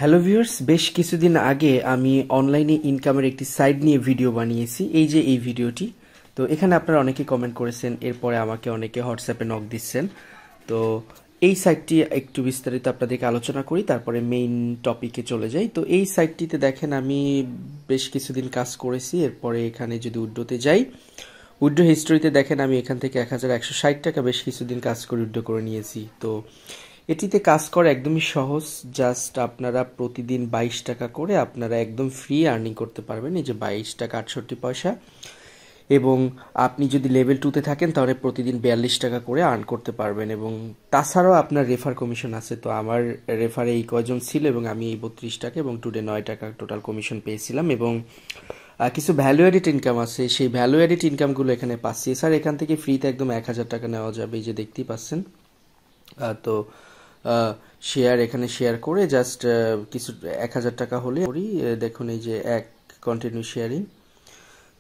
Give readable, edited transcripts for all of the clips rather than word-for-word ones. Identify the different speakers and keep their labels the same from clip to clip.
Speaker 1: Hello viewers, বেশ কিছুদিন আগে আমি অনলাইনে ইনকামের একটি সাইট নিয়ে ভিডিও বানিয়েছি। এই যে এই ভিডিওটি, তো এখানে আপনারা অনেকে কমেন্ট করেছেন, এরপরে আমাকে অনেকে হোয়াটসঅ্যাপে নক দিচ্ছেন। তো এই সাইটটি একটু বিস্তারিত আপনাদেরকে আলোচনা করি, তারপরে মেইন টপিকে চলে যাই। তো এই সাইটটিতে দেখেন আমি বেশ কিছুদিন কাজ করেছি। এরপরে এখানে যদি উইড্রোতে যাই, উইড্রো হিস্টোরিতে দেখেন আমি এখান থেকে 1160 টাকা বেশ কিছুদিন কাজ করে উইড্রো করে নিয়েছি। তো এটিতে কাজ করা একদমই সহজ। জাস্ট আপনারা প্রতিদিন 22 টাকা করে আপনারা একদম ফ্রি আর্নিং করতে পারবেন। এই যে 22 টাকা 68 পয়সা। এবং আপনি যদি লেভেল 2 তে থাকেন তাহলে প্রতিদিন 42 টাকা করে আর্ন করতে পারবেন। এবং তাছাড়াও আপনার রেফার কমিশন আছে। তো আমার রেফারে এই কয়জন ছিল এবং আমি এই 32 টাকা এবং টুডে 9 টাকা টোটাল কমিশন পেয়েছিলাম। এবং কিছু ভ্যালু এডিট ইনকাম আছে, সেই ভ্যালু এডিট ইনকামগুলো এখানে পাচ্ছি। স্যার এখান থেকে ফ্রিতে একদম 1000 টাকা নেওয়া যাবে, এই যে দেখতেই পাচ্ছেন। তো শেয়ার এখানে শেয়ার করে জাস্ট কিছু 1000 টাকা হলে করি। দেখুন এই যে এক কন্টিনিউ শেয়ারিং,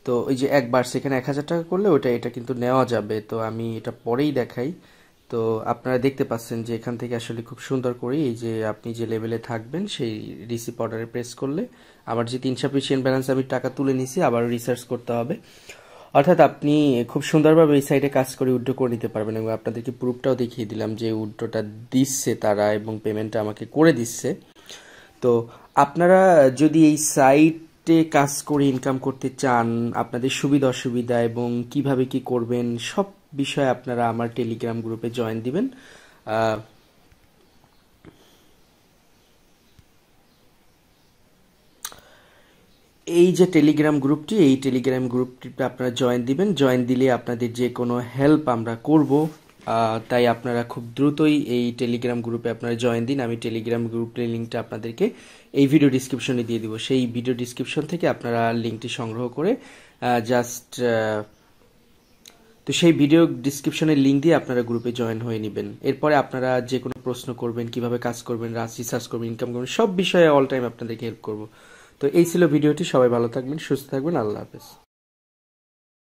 Speaker 1: তো ওই যে একবার সেখানে 1000 টাকা করলে ওটা এটা কিন্তু নেওয়া যাবে। তো আমি এটা পরেই দেখাই। তো আপনারা দেখতে পাচ্ছেন যে এখান থেকে আসলে খুব সুন্দর করে এই যে আপনি যে লেভেলে থাকবেন সেই রিসিপ অর্ডারে প্রেস করলে আমার যে ইনসাফিসিয়েন্ট ব্যালেন্স আমি টাকা তুলে নিছি আবার রিসার্চ করতে হবে। অর্থাৎ আপনি খুব সুন্দরভাবে এই সাইটে কাজ করে উইথড্র করে নিতে পারবেন। এবং আপনাদেরকে প্রুফটাও দেখিয়ে দিলাম যে উইথড্রটা দিচ্ছে তারা এবং পেমেন্টটা আমাকে করে দিচ্ছে। তো আপনারা যদি এই সাইটে কাজ করে ইনকাম করতে চান, আপনাদের সুবিধা অসুবিধা এবং কিভাবে কি করবেন সব বিষয়ে আপনারা আমার টেলিগ্রাম গ্রুপে জয়েন দিবেন। এই যে টেলিগ্রাম গ্রুপটি, এই টেলিগ্রাম গ্রুপটিতে আপনারা জয়েন দিবেন। জয়েন দিলে আপনাদের যে কোনো হেল্প আমরা করব। তাই আপনারা খুব দ্রুতই এই টেলিগ্রাম গ্রুপে আপনারা জয়েন দিন। আমি টেলিগ্রাম গ্রুপের লিঙ্কটা আপনাদেরকে এই ভিডিও ডিসক্রিপশনে দিয়ে দিব। সেই ভিডিও ডিসক্রিপশন থেকে আপনারা লিঙ্কটি সংগ্রহ করে জাস্ট তো সেই ভিডিও ডিসক্রিপশনের লিঙ্ক দিয়ে আপনারা গ্রুপে জয়েন হয়ে নেবেন। এরপরে আপনারা যে কোনো প্রশ্ন করবেন, কিভাবে কাজ করবেন, রিসার্চ করবেন, ইনকাম করবেন, সব বিষয়ে অল টাইম আপনাদেরকে হেল্প করব। তো এই ছিল ভিডিওটি। সবাই ভালো থাকবেন, সুস্থ থাকবেন। আল্লাহ হাফেজ।